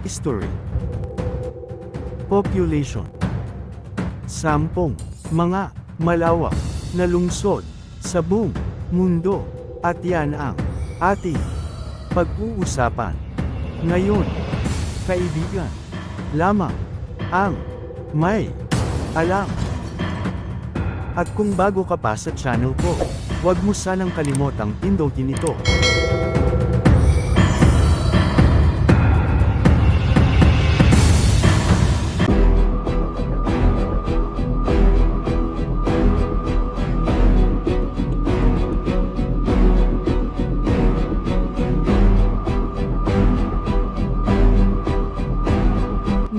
History. Population. 10 mga malawak na lungsod sa buong mundo, at yan ang ating pag-uusapan ngayon. Kaibigan lamang ang may alam. At kung bago ka pa sa channel ko, huwag mo sanang kalimotang pindutin ito.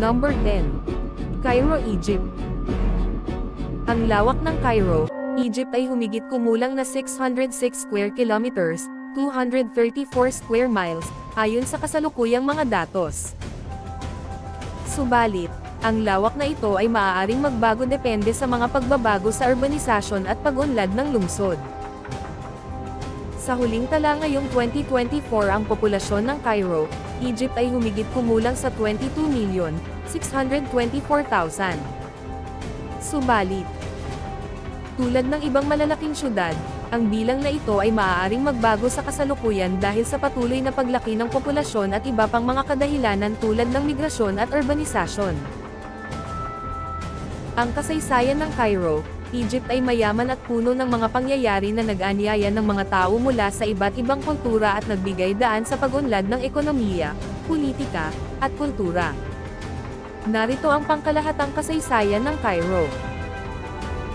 Number 10. Cairo, Egypt. Ang lawak ng Cairo, Egypt ay humigit kumulang na 606 square kilometers, 234 square miles, ayon sa kasalukuyang mga datos. Subalit, ang lawak na ito ay maaaring magbago depende sa mga pagbabago sa urbanisasyon at pag-unlad ng lungsod. Sa huling tala ngayong 2024, ang populasyon ng Cairo, Egypt ay humigit kumulang sa 22,624,000. Subalit, tulad ng ibang malalaking syudad, ang bilang na ito ay maaaring magbago sa kasalukuyan dahil sa patuloy na paglaki ng populasyon at iba pang mga kadahilanan tulad ng migrasyon at urbanisasyon. Ang kasaysayan ng Cairo, Egypt ay mayaman at puno ng mga pangyayari na nag-anyaya ng mga tao mula sa iba't ibang kultura at nagbigay daan sa pag-unlad ng ekonomiya, politika, at kultura. Narito ang pangkalahatang kasaysayan ng Cairo.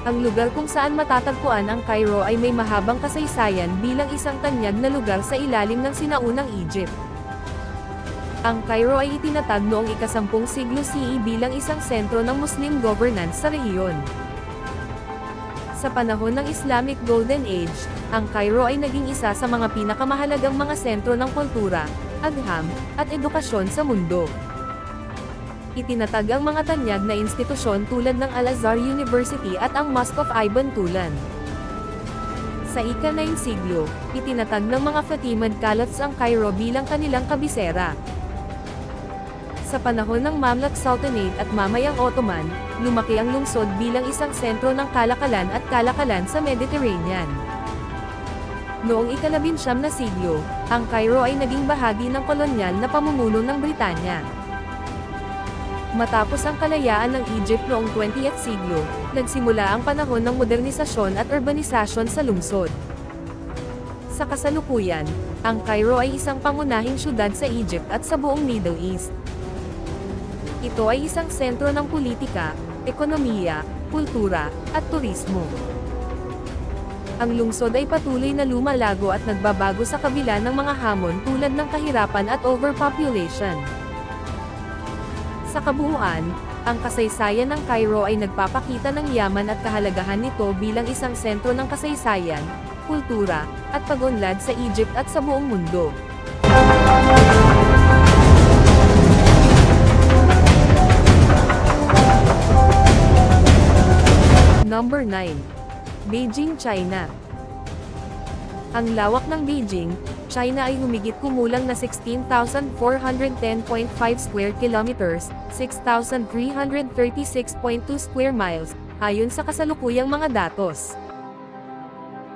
Ang lugar kung saan matatagpuan ang Cairo ay may mahabang kasaysayan bilang isang tanyag na lugar sa ilalim ng sinaunang Egypt. Ang Cairo ay itinatag noong ika-10 siglo CE bilang isang sentro ng Muslim governance sa rehiyon. Sa panahon ng Islamic Golden Age, ang Cairo ay naging isa sa mga pinakamahalagang mga sentro ng kultura, agham, at edukasyon sa mundo. Itinatag ang mga tanyag na institusyon tulad ng Al-Azhar University at ang Mosque of Ibn Tulun. Sa ika-9 siglo, itinatag ng mga Fatimid Caliphs ang Cairo bilang kanilang kabisera. Sa panahon ng Mamluk Sultanate at mamayang Ottoman, lumaki ang lungsod bilang isang sentro ng kalakalan at kalakalan sa Mediterranean. Noong ika-19 na siglo, ang Cairo ay naging bahagi ng kolonyal na pamumuno ng Britanya. Matapos ang kalayaan ng Egypt noong 20th siglo, nagsimula ang panahon ng modernisasyon at urbanisasyon sa lungsod. Sa kasalukuyan, ang Cairo ay isang pangunahing syudad sa Egypt at sa buong Middle East. Ito ay isang sentro ng politika, ekonomiya, kultura, at turismo. Ang lungsod ay patuloy na lumalago at nagbabago sa kabila ng mga hamon tulad ng kahirapan at overpopulation. Sa kabuuan, ang kasaysayan ng Cairo ay nagpapakita ng yaman at kahalagahan nito bilang isang sentro ng kasaysayan, kultura, at pag-unlad sa Egypt at sa buong mundo. Number 9. Beijing, China. Ang lawak ng Beijing, China ay humigit kumulang na 16,410.5 square kilometers, 6,336.2 square miles, ayon sa kasalukuyang mga datos.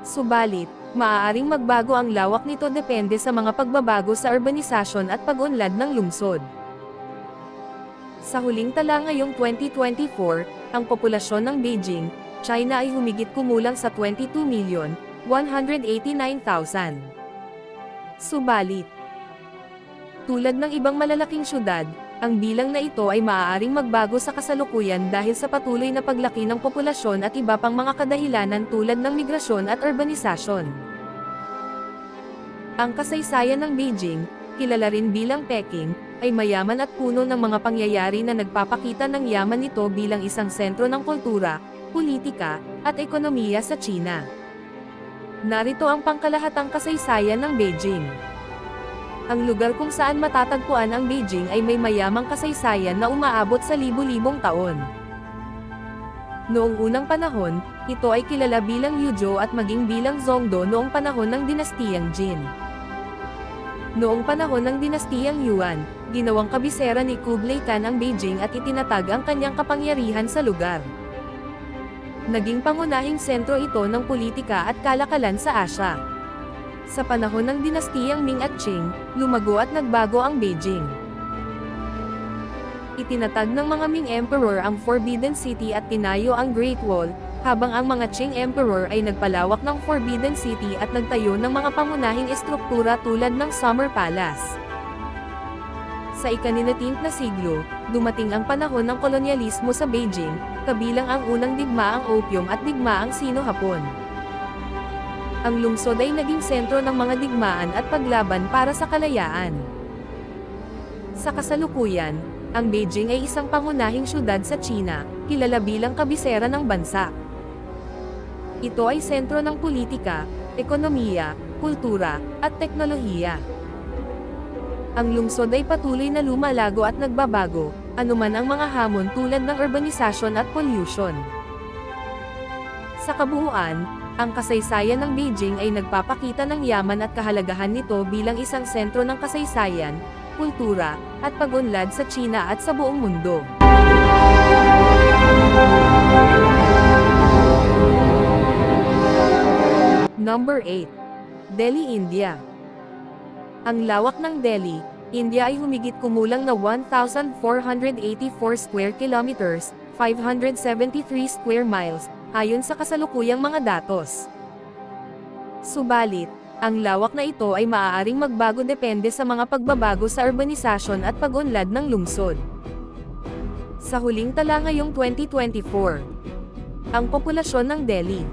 Subalit, maaaring magbago ang lawak nito depende sa mga pagbabago sa urbanisasyon at pag-unlad ng lungsod. Sa huling tala ngayong 2024, ang populasyon ng Beijing, China ay humigit kumulang sa 22,189,000. Subalit, tulad ng ibang malalaking syudad, ang bilang na ito ay maaaring magbago sa kasalukuyan dahil sa patuloy na paglaki ng populasyon at iba pang mga kadahilanan tulad ng migrasyon at urbanisasyon. Ang kasaysayan ng Beijing, kilala rin bilang Peking, ay mayaman at puno ng mga pangyayari na nagpapakita ng yaman nito bilang isang sentro ng kultura, politika, at ekonomiya sa China. Narito ang pangkalahatang kasaysayan ng Beijing. Ang lugar kung saan matatagpuan ang Beijing ay may mayamang kasaysayan na umaabot sa libu-libong taon. Noong unang panahon, ito ay kilala bilang Yuzhou at maging bilang Zhongdo noong panahon ng dinastiyang Jin. Noong panahon ng dinastiyang Yuan, ginawang kabisera ni Kublai Khan ang Beijing at itinatag ang kanyang kapangyarihan sa lugar. Naging pangunahing sentro ito ng politika at kalakalan sa Asya. Sa panahon ng dinastiyang Ming at Qing, lumago at nagbago ang Beijing. Itinatag ng mga Ming Emperor ang Forbidden City at tinayo ang Great Wall, habang ang mga Qing Emperor ay nagpalawak ng Forbidden City at nagtayo ng mga pangunahing estruktura tulad ng Summer Palace. Sa ika-19 na siglo, dumating ang panahon ng kolonyalismo sa Beijing, kabilang ang unang digmaang Opium at digmaang Sino-Hapon. Ang lungsod ay naging sentro ng mga digmaan at paglaban para sa kalayaan. Sa kasalukuyan, ang Beijing ay isang pangunahing syudad sa China, kilala bilang kabisera ng bansa. Ito ay sentro ng politika, ekonomiya, kultura, at teknolohiya. Ang lungsod ay patuloy na lumalago at nagbabago, anuman ang mga hamon tulad ng urbanisasyon at pollution. Sa kabuuan, ang kasaysayan ng Beijing ay nagpapakita ng yaman at kahalagahan nito bilang isang sentro ng kasaysayan, kultura, at pag-unlad sa China at sa buong mundo. Number 8. Delhi, India. Ang lawak ng Delhi, India ay humigit kumulang na 1,484 square kilometers, 573 square miles, ayon sa kasalukuyang mga datos. Subalit, ang lawak na ito ay maaaring magbago depende sa mga pagbabago sa urbanisasyon at pag-unlad ng lungsod. Sa huling tala ngayong 2024, ang populasyon ng Delhi,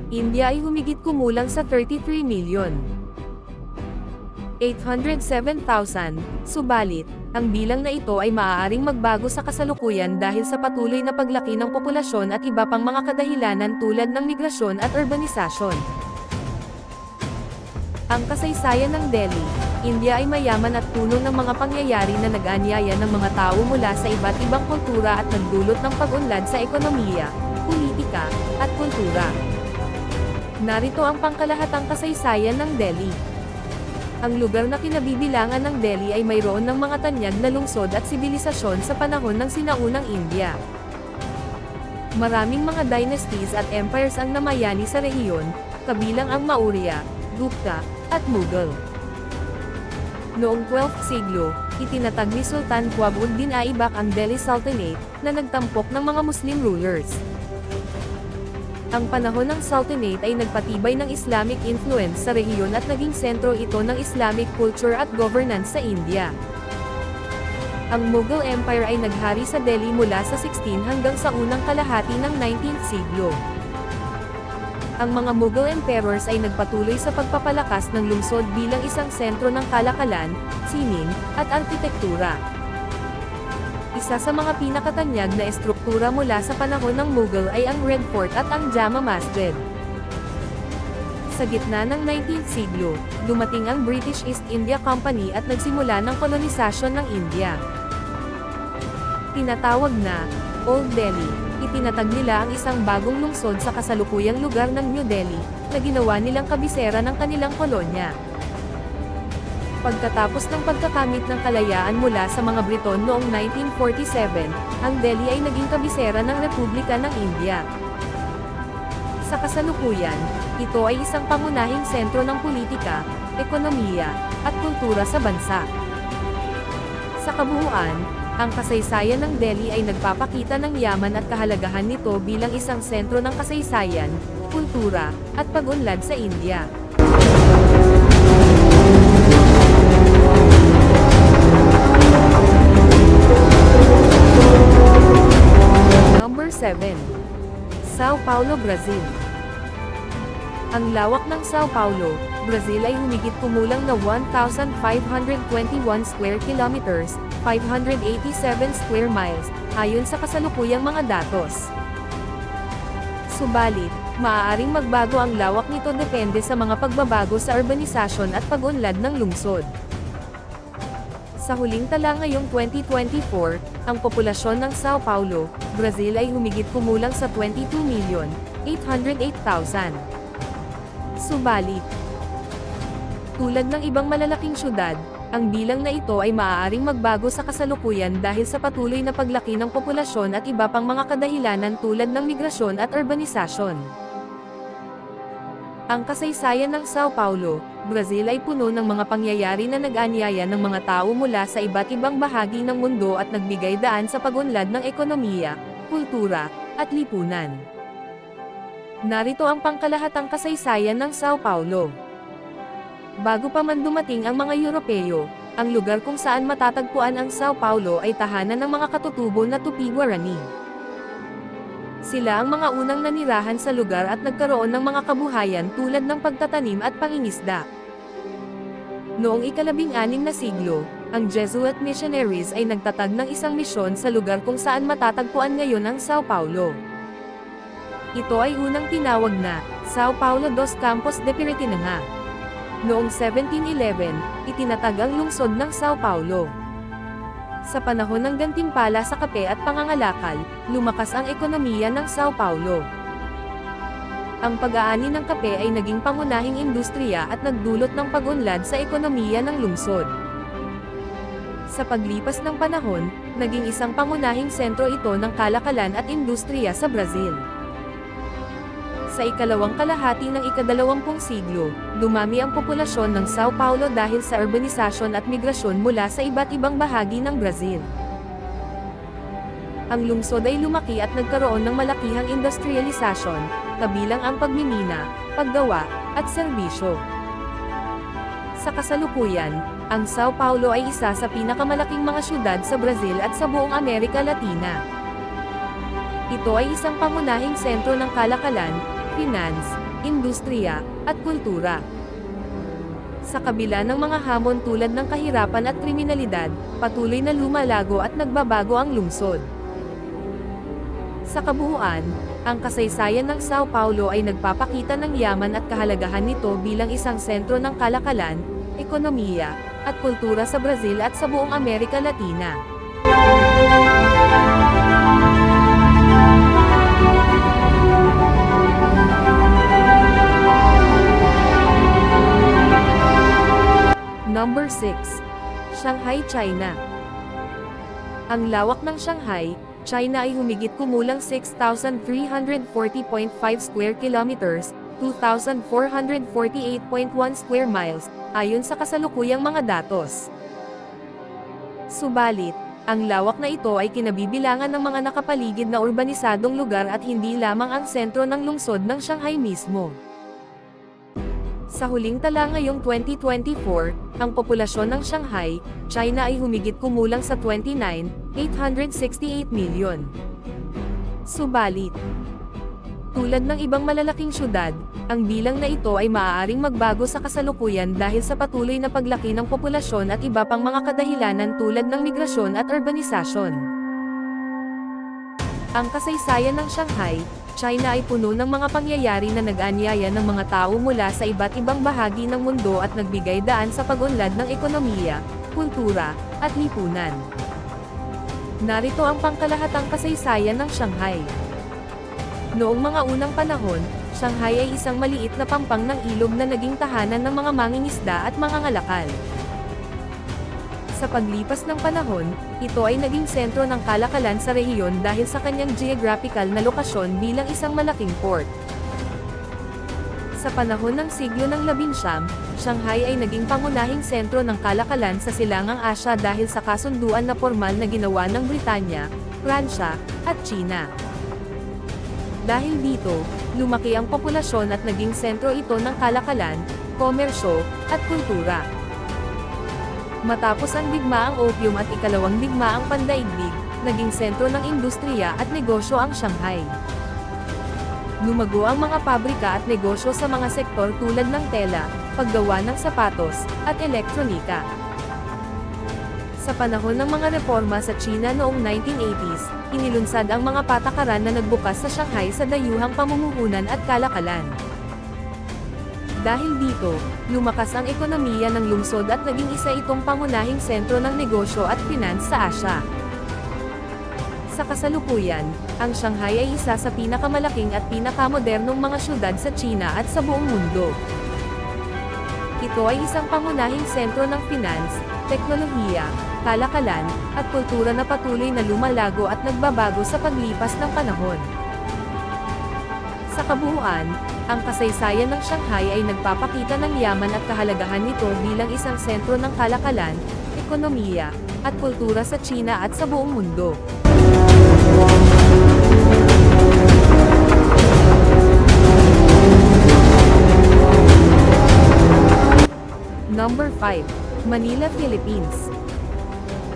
India ay humigit kumulang sa 33,807,000, subalit, ang bilang na ito ay maaaring magbago sa kasalukuyan dahil sa patuloy na paglaki ng populasyon at iba pang mga kadahilanan tulad ng migrasyon at urbanisasyon. Ang kasaysayan ng Delhi, India ay mayaman at puno ng mga pangyayari na nag-anyaya ng mga tao mula sa iba't ibang kultura at nagdulot ng pag-unlad sa ekonomiya, politika, at kultura. Narito ang pangkalahatang kasaysayan ng Delhi. Ang lugar na kinabibilangan ng Delhi ay mayroon ng mga tanyag na lungsod at sibilisasyon sa panahon ng sinaunang India. Maraming mga dynasties at empires ang namayani sa rehiyon, kabilang ang Maurya, Gupta, at Mughal. Noong 12th siglo, itinatag ni Sultan Quwabruddin Aibak ang Delhi Sultanate, na nagtampok ng mga Muslim rulers. Ang panahon ng Sultanate ay nagpatibay ng Islamic influence sa rehiyon at naging sentro ito ng Islamic culture at governance sa India. Ang Mughal Empire ay naghari sa Delhi mula sa 16 hanggang sa unang kalahati ng 19th siglo. Ang mga Mughal emperors ay nagpatuloy sa pagpapalakas ng lungsod bilang isang sentro ng kalakalan, sining, at arkitektura. Isa sa mga pinakatanyag na estruktura mula sa panahon ng Mughal ay ang Red Fort at ang Jama Masjid. Sa gitna ng 19th siglo, dumating ang British East India Company at nagsimula ng kolonisasyon ng India. Tinatawag na Old Delhi, itinatag nila ang isang bagong lungsod sa kasalukuyang lugar ng New Delhi, na ginawa nilang kabisera ng kanilang kolonya. Pagkatapos ng pagkakamit ng kalayaan mula sa mga Briton noong 1947, ang Delhi ay naging kabisera ng Republika ng India. Sa kasalukuyan, ito ay isang pangunahing sentro ng politika, ekonomiya, at kultura sa bansa. Sa kabuuan, ang kasaysayan ng Delhi ay nagpapakita ng yaman at kahalagahan nito bilang isang sentro ng kasaysayan, kultura, at pag-unlad sa India. Number 7. Sao Paulo, Brazil. Ang lawak ng Sao Paulo, Brazil ay humigit kumulang na 1,521 square kilometers, 587 square miles, ayon sa kasalukuyang mga datos. Subalit, maaaring magbago ang lawak nito depende sa mga pagbabago sa urbanisasyon at pag-unlad ng lungsod. Sa huling tala ngayong 2024, ang populasyon ng Sao Paulo, Brazil ay humigit kumulang sa 22,808,000. Subalit, Tulad ng ibang malalaking syudad, ang bilang na ito ay maaaring magbago sa kasalukuyan dahil sa patuloy na paglaki ng populasyon at iba pang mga kadahilanan tulad ng migrasyon at urbanisasyon. Ang kasaysayan ng Sao Paulo, Brazil ay puno ng mga pangyayari na nag-anyaya ng mga tao mula sa iba't ibang bahagi ng mundo at nagbigay daan sa pag-unlad ng ekonomiya, kultura, at lipunan. Narito ang pangkalahatang kasaysayan ng Sao Paulo. Bago pa man dumating ang mga Europeo, ang lugar kung saan matatagpuan ang Sao Paulo ay tahanan ng mga katutubo na Tupi-Guarani. Sila ang mga unang nanirahan sa lugar at nagkaroon ng mga kabuhayan tulad ng pagtatanim at pangingisda. Noong ika-16 na siglo, ang Jesuit missionaries ay nagtatag ng isang misyon sa lugar kung saan matatagpuan ngayon ang Sao Paulo. Ito ay unang tinawag na Sao Paulo dos Campos de Piritinanga. Noong 1711, itinatag ang lungsod ng Sao Paulo. Sa panahon ng gantimpala sa kape at pangangalakal, lumakas ang ekonomiya ng Sao Paulo. Ang pag-aani ng kape ay naging pangunahing industriya at nagdulot ng pag-unlad sa ekonomiya ng lungsod. Sa paglipas ng panahon, naging isang pangunahing sentro ito ng kalakalan at industriya sa Brazil. Sa ikalawang kalahati ng ika-20 siglo, dumami ang populasyon ng Sao Paulo dahil sa urbanisasyon at migrasyon mula sa iba't ibang bahagi ng Brazil. Ang lungsod ay lumaki at nagkaroon ng malakihang industrialisasyon, kabilang ang pagmimina, paggawa, at serbisyo. Sa kasalukuyan, ang Sao Paulo ay isa sa pinakamalaking mga syudad sa Brazil at sa buong Amerika Latina. Ito ay isang pangunahing sentro ng kalakalan, finance, industriya, at kultura. Sa kabila ng mga hamon tulad ng kahirapan at kriminalidad, patuloy na lumalago at nagbabago ang lungsod. Sa kabuuan, ang kasaysayan ng Sao Paulo ay nagpapakita ng yaman at kahalagahan nito bilang isang sentro ng kalakalan, ekonomiya, at kultura sa Brazil at sa buong Amerika Latina. Number 6. Shanghai, China. Ang lawak ng Shanghai, China ay humigit kumulang 6,340.5 square kilometers, 2,448.1 square miles, ayon sa kasalukuyang mga datos. Subalit, ang lawak na ito ay kinabibilangan ng mga nakapaligid na urbanisadong lugar at hindi lamang ang sentro ng lungsod ng Shanghai mismo. Sa huling tala ngayong 2024, ang populasyon ng Shanghai, China ay humigit kumulang sa 29,868 milyon. Subalit, tulad ng ibang malalaking syudad, ang bilang na ito ay maaaring magbago sa kasalukuyan dahil sa patuloy na paglaki ng populasyon at iba pang mga kadahilanan tulad ng migrasyon at urbanisasyon. Ang kasaysayan ng Shanghai, China ay puno ng mga pangyayari na nag-anyaya ng mga tao mula sa iba't ibang bahagi ng mundo at nagbigay daan sa pag-unlad ng ekonomiya, kultura, at lipunan. Narito ang pangkalahatang kasaysayan ng Shanghai. Noong mga unang panahon, Shanghai ay isang maliit na pampang ng ilog na naging tahanan ng mga mangingisda at mangangalakal. Sa paglipas ng panahon, ito ay naging sentro ng kalakalan sa rehiyon dahil sa kanyang geographical na lokasyon bilang isang malaking port. Sa panahon ng siglo ng 19, Shanghai ay naging pangunahing sentro ng kalakalan sa Silangang Asya dahil sa kasunduan na formal na ginawa ng Britanya, Pransya, at China. Dahil dito, lumaki ang populasyon at naging sentro ito ng kalakalan, komersyo, at kultura. Matapos ang digmaang opium at ikalawang digmaang pandaigdig, naging sentro ng industriya at negosyo ang Shanghai. Lumago ang mga pabrika at negosyo sa mga sektor tulad ng tela, paggawa ng sapatos, at elektronika. Sa panahon ng mga reforma sa China noong 1980s, inilunsad ang mga patakaran na nagbukas sa Shanghai sa dayuhang pamumuhunan at kalakalan. Dahil dito, lumakas ang ekonomiya ng lungsod at naging isa itong pangunahing sentro ng negosyo at finance sa Asya. Sa kasalukuyan, ang Shanghai ay isa sa pinakamalaking at pinakamodernong mga syudad sa China at sa buong mundo. Ito Ito ay isang pangunahing sentro ng finance, teknolohiya, kalakalan, at kultura na patuloy na lumalago at nagbabago sa paglipas ng panahon. Sa kabuuan, ang kasaysayan ng Shanghai ay nagpapakita ng yaman at kahalagahan nito bilang isang sentro ng kalakalan, ekonomiya, at kultura sa China at sa buong mundo. Number 5. Manila, Philippines.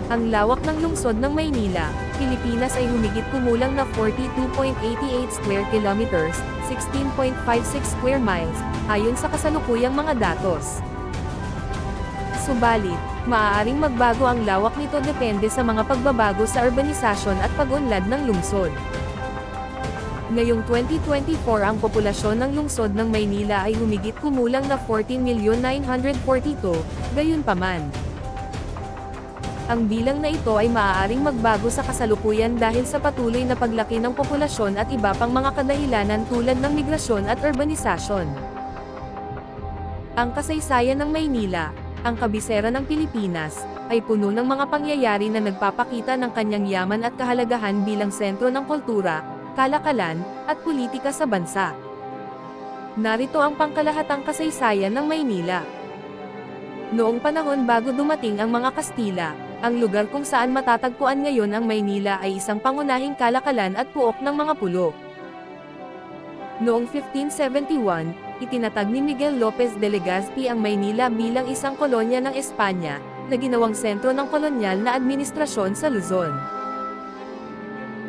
Ang lawak ng lungsod ng Maynila, Pilipinas ay humigit kumulang na 42.88 square kilometers, 16.56 square miles, ayon sa kasalukuyang mga datos. Subalit, maaaring magbago ang lawak nito depende sa mga pagbabago sa urbanisasyon at pag-unlad ng lungsod. Ngayong 2024 ang populasyon ng lungsod ng Maynila ay humigit kumulang na 14,942,000, gayunpaman. Ang bilang na ito ay maaaring magbago sa kasalukuyan dahil sa patuloy na paglaki ng populasyon at iba pang mga kadahilanan tulad ng migrasyon at urbanisasyon. Ang kasaysayan ng Maynila, ang kabisera ng Pilipinas, ay puno ng mga pangyayari na nagpapakita ng kanyang yaman at kahalagahan bilang sentro ng kultura, kalakalan, at politika sa bansa. Narito ang pangkalahatang kasaysayan ng Maynila. Noong panahon bago dumating ang mga Kastila, ang lugar kung saan matatagpuan ngayon ang Maynila ay isang pangunahing kalakalan at puok ng mga pulo. Noong 1571, itinatag ni Miguel Lopez de Legazpi ang Maynila bilang isang kolonya ng Espanya, na ginawang sentro ng kolonyal na administrasyon sa Luzon.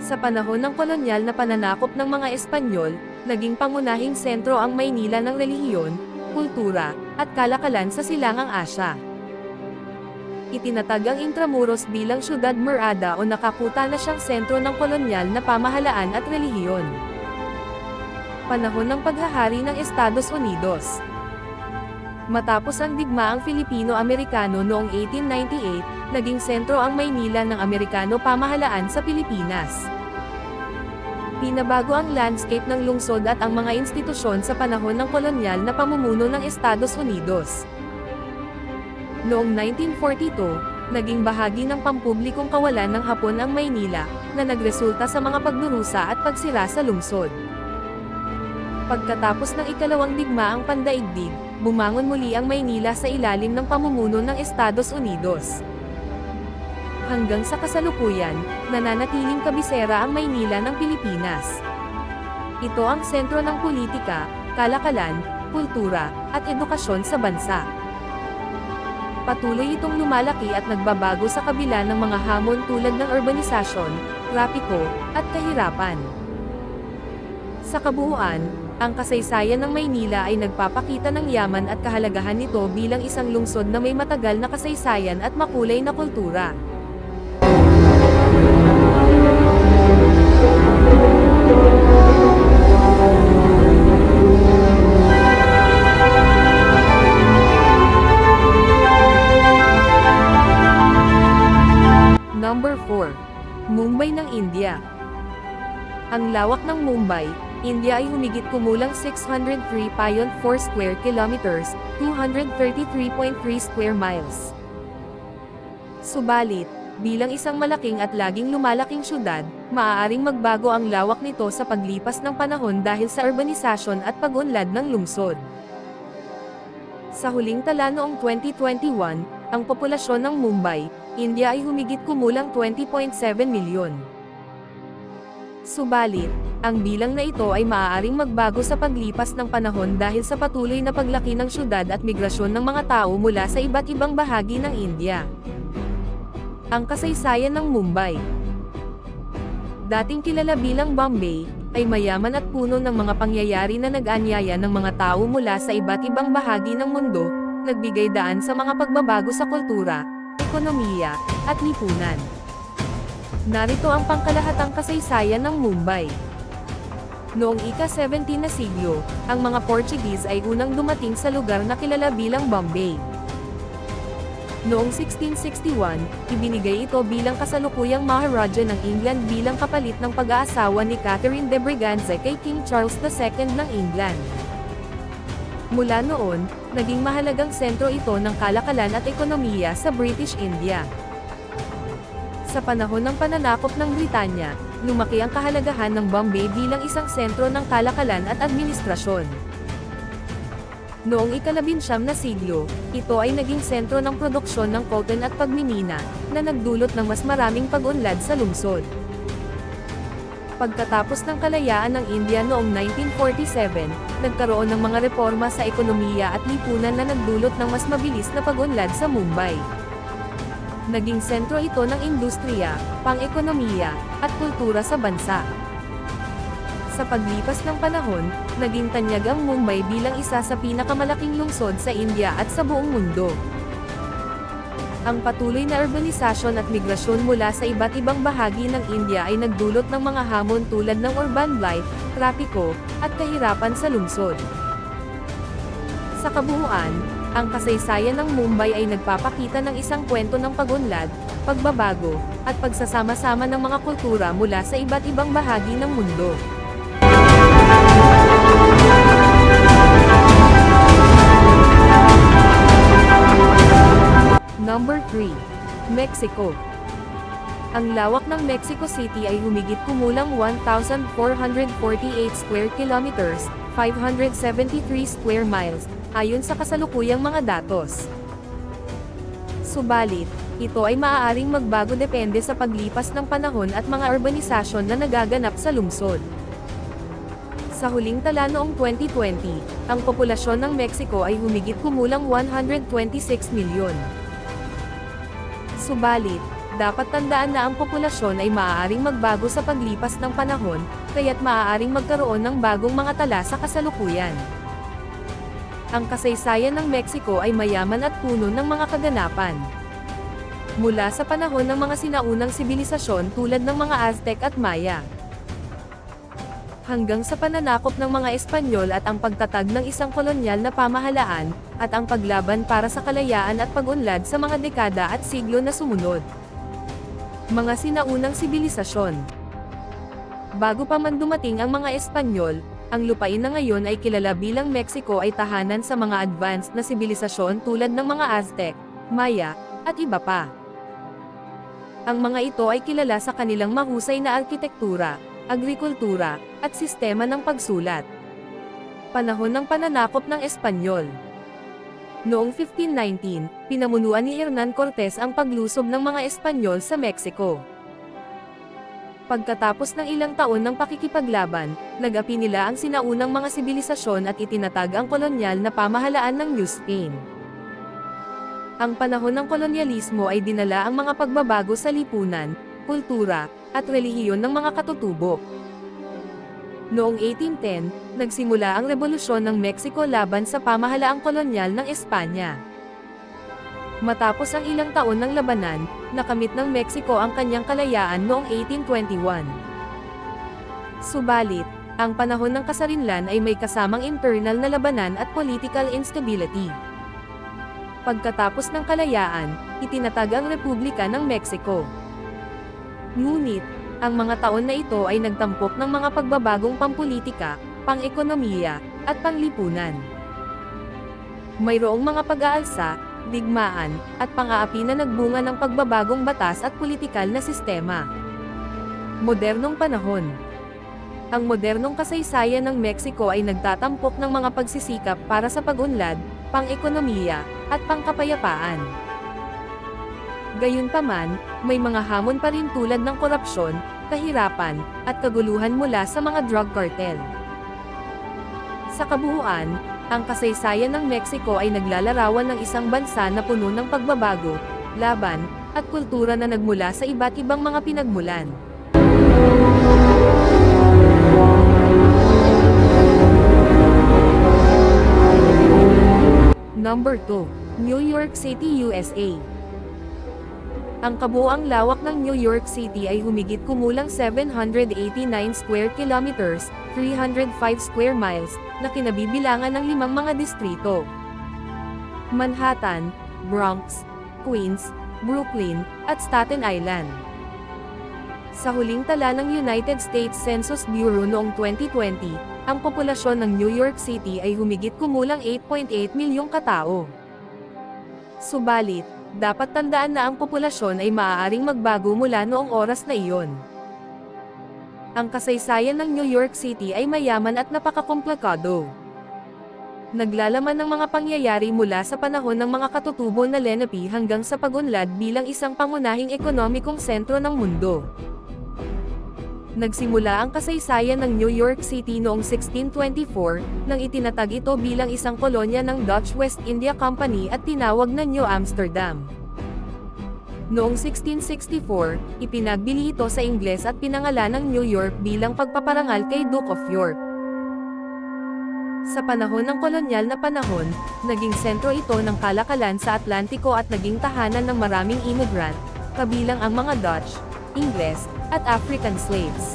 Sa panahon ng kolonyal na pananakop ng mga Espanyol, naging pangunahing sentro ang Maynila ng relihiyon, kultura, at kalakalan sa Silangang Asya. Itinatag ang Intramuros bilang Siyudad Murada o nakakuta na siyang sentro ng kolonyal na pamahalaan at relihiyon. Panahon ng paghahari ng Estados Unidos. Matapos ang digmaang Filipino-Amerikano noong 1898, naging sentro ang Maynila ng Amerikano pamahalaan sa Pilipinas. Pinabago ang landscape ng lungsod at ang mga institusyon sa panahon ng kolonyal na pamumuno ng Estados Unidos. Noong 1942, naging bahagi ng pampublikong kawalan ng Hapon ang Maynila, na nagresulta sa mga pagdurusa at pagsira sa lungsod. Pagkatapos ng ikalawang digmaang pandaigdig, bumangon muli ang Maynila sa ilalim ng pamumuno ng Estados Unidos. Hanggang sa kasalukuyan, nananatiling kabisera ang Maynila ng Pilipinas. Ito ang sentro ng politika, kalakalan, kultura, at edukasyon sa bansa. Patuloy itong lumalaki at nagbabago sa kabila ng mga hamon tulad ng urbanisasyon, trapiko, at kahirapan. Sa kabuuan, ang kasaysayan ng Maynila ay nagpapakita ng yaman at kahalagahan nito bilang isang lungsod na may matagal na kasaysayan at makulay na kultura. Number 4. Mumbai ng India. Ang lawak ng Mumbai, India ay humigit kumulang 603.4 square kilometers, 233.3 square miles. Subalit, bilang isang malaking at laging lumalaking syudad, maaaring magbago ang lawak nito sa paglipas ng panahon dahil sa urbanisasyon at pag-unlad ng lungsod. Sa huling tala noong 2021, ang populasyon ng Mumbai, India ay humigit kumulang 20.7 milyon. Subalit, ang bilang na ito ay maaaring magbago sa paglipas ng panahon dahil sa patuloy na paglaki ng syudad at migrasyon ng mga tao mula sa iba't ibang bahagi ng India. Ang kasaysayan ng Mumbai. Dating kilala bilang Bombay, ay mayaman at puno ng mga pangyayari na nag-anyaya ng mga tao mula sa iba't ibang bahagi ng mundo, nagbigay daan sa mga pagbabago sa kultura, ekonomiya, at lipunan. Narito ang pangkalahatang kasaysayan ng Mumbai. Noong ika-17 na siglo, ang mga Portuguese ay unang dumating sa lugar na kilala bilang Bombay. Noong 1661, ibinigay ito bilang kasalukuyang Maharaja ng England bilang kapalit ng pag-aasawa ni Catherine de Braganza kay King Charles II ng England. Mula noon, naging mahalagang sentro ito ng kalakalan at ekonomiya sa British India. Sa panahon ng pananakop ng Britanya, lumaki ang kahalagahan ng Bombay bilang isang sentro ng kalakalan at administrasyon. Noong ika-19 na siglo, ito ay naging sentro ng produksyon ng cotton at pagmimina, na nagdulot ng mas maraming pag-unlad sa lungsod. Pagkatapos ng kalayaan ng India noong 1947, nagkaroon ng mga reforma sa ekonomiya at lipunan na nagdulot ng mas mabilis na pag-unlad sa Mumbai. Naging sentro ito ng industriya, pang-ekonomiya, at kultura sa bansa. Sa paglipas ng panahon, naging tanyag ang Mumbai bilang isa sa pinakamalaking lungsod sa India at sa buong mundo. Ang patuloy na urbanisasyon at migrasyon mula sa iba't ibang bahagi ng India ay nagdulot ng mga hamon tulad ng urban blight, trapiko, at kahirapan sa lungsod. Sa kabuuan, ang kasaysayan ng Mumbai ay nagpapakita ng isang kwento ng pag-unlad, pagbabago, at pagsasama-sama ng mga kultura mula sa iba't ibang bahagi ng mundo. Number 3. Mexico. Ang lawak ng Mexico City ay humigit kumulang 1,448 square kilometers, 573 square miles, ayon sa kasalukuyang mga datos. Subalit, ito ay maaaring magbago depende sa paglipas ng panahon at mga urbanisasyon na nagaganap sa lungsod. Sa huling tala noong 2020, ang populasyon ng Mexico ay humigit kumulang 126 milyon. Subalit, dapat tandaan na ang populasyon ay maaaring magbago sa paglipas ng panahon, kaya't maaaring magkaroon ng bagong mga tala sa kasalukuyan. Ang kasaysayan ng Mexico ay mayaman at puno ng mga kaganapan. Mula sa panahon ng mga sinaunang sibilisasyon tulad ng mga Aztec at Maya, hanggang sa pananakop ng mga Espanyol at ang pagtatag ng isang kolonyal na pamahalaan, at ang paglaban para sa kalayaan at pag-unlad sa mga dekada at siglo na sumunod. Mga sinaunang sibilisasyon. Bago pa man dumating ang mga Espanyol, ang lupain na ngayon ay kilala bilang Mexico ay tahanan sa mga advanced na sibilisasyon tulad ng mga Aztec, Maya, at iba pa. Ang mga ito ay kilala sa kanilang mahusay na arkitektura, agrikultura, at sistema ng pagsulat. Panahon ng pananakop ng Espanyol. Noong 1519, pinamunuan ni Hernan Cortes ang paglusob ng mga Espanyol sa Mexico. Pagkatapos ng ilang taon ng pakikipaglaban, nag-api nila ang sinaunang mga sibilisasyon at itinatag ang kolonyal na pamahalaan ng New Spain. Ang panahon ng kolonyalismo ay dinala ang mga pagbabago sa lipunan, kultura, at relihiyon ng mga katutubo. Noong 1810, nagsimula ang Revolusyon ng Mexico laban sa pamahalaang kolonyal ng Espanya. Matapos ang ilang taon ng labanan, nakamit ng Mexico ang kanyang kalayaan noong 1821. Subalit, ang panahon ng kasarinlan ay may kasamang internal na labanan at political instability. Pagkatapos ng kalayaan, itinatag ang Republika ng Mexico. Ngunit, ang mga taon na ito ay nagtampok ng mga pagbabagong pampulitika, pang-ekonomiya, at panglipunan. Mayroong mga pag-aalsa, digmaan, at pang-aapi na nagbunga ng pagbabagong batas at politikal na sistema. Modernong panahon. Ang modernong kasaysayan ng Mexico ay nagtatampok ng mga pagsisikap para sa pag-unlad, pang-ekonomiya, at pangkapayapaan. Gayunpaman, may mga hamon pa rin tulad ng korupsyon, kahirapan, at kaguluhan mula sa mga drug cartel. Sa kabuuan, ang kasaysayan ng Mexico ay naglalarawan ng isang bansa na puno ng pagbabago, laban, at kultura na nagmula sa iba't ibang mga pinagmulan. Number 2. New York City, USA. Ang kabuuang lawak ng New York City ay humigit kumulang 789 square kilometers, 305 square miles, na kinabibilangan ng 5 mga distrito: Manhattan, Bronx, Queens, Brooklyn, at Staten Island. Sa huling tala ng United States Census Bureau noong 2020, Ang populasyon ng New York City ay humigit kumulang 8.8 milyong katao. Subalit, dapat tandaan na ang populasyon ay maaaring magbago mula noong oras na iyon. Ang kasaysayan ng New York City ay mayaman at napakakomplikado. Naglalaman ng mga pangyayari mula sa panahon ng mga katutubo na Lenape hanggang sa pagunlad bilang isang pangunahing ekonomikong sentro ng mundo. Nagsimula ang kasaysayan ng New York City noong 1624, nang itinatag ito bilang isang kolonya ng Dutch West India Company at tinawag na New Amsterdam. Noong 1664, ipinagbili ito sa Ingles at pinangalan ng New York bilang pagpaparangal kay Duke of York. Sa panahon ng kolonyal na panahon, naging sentro ito ng kalakalan sa Atlantiko at naging tahanan ng maraming immigrant, kabilang ang mga Dutch, Ingles, at African slaves.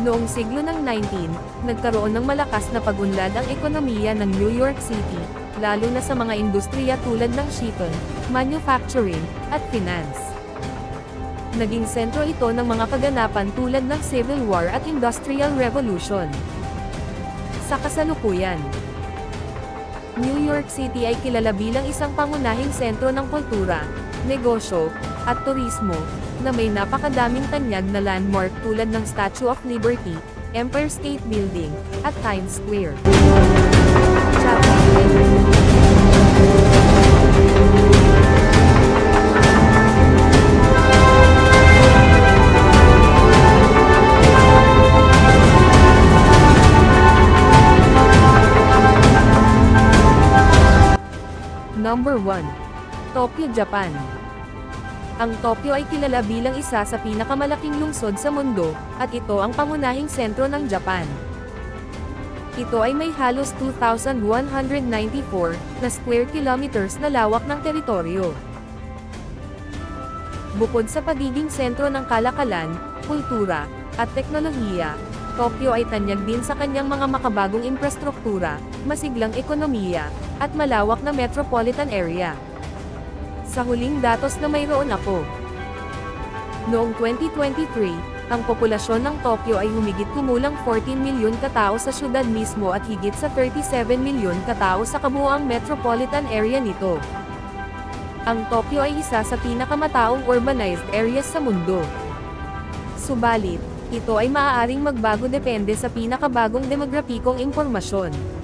Noong siglo ng 19, nagkaroon ng malakas na pagunlad ang ekonomiya ng New York City, lalo na sa mga industriya tulad ng shipping, manufacturing, at finance. Naging sentro ito ng mga kaganapan tulad ng Civil War at Industrial Revolution. Sa kasalukuyan, New York City ay kilala bilang isang pangunahing sentro ng kultura, negosyo, at turismo, na may napakadaming tanyag na landmark tulad ng Statue of Liberty, Empire State Building, at Times Square. Chapter 10. Number 1. Tokyo, Japan. Ang Tokyo ay kilala bilang isa sa pinakamalaking lungsod sa mundo, at ito ang pangunahing sentro ng Japan. Ito ay may halos 2,194 na square kilometers na lawak ng teritoryo. Bukod sa pagiging sentro ng kalakalan, kultura, at teknolohiya, Tokyo ay tanyag din sa kanyang mga makabagong infrastruktura, masiglang ekonomiya, at malawak na metropolitan area. Sa huling datos na mayroon ako, noong 2023, ang populasyon ng Tokyo ay humigit kumulang 14 milyon katao sa syudad mismo at higit sa 37 milyon katao sa kabuuang metropolitan area nito. Ang Tokyo ay isa sa pinakamataong urbanized areas sa mundo. Subalit, ito ay maaaring magbago depende sa pinakabagong demograpikong impormasyon.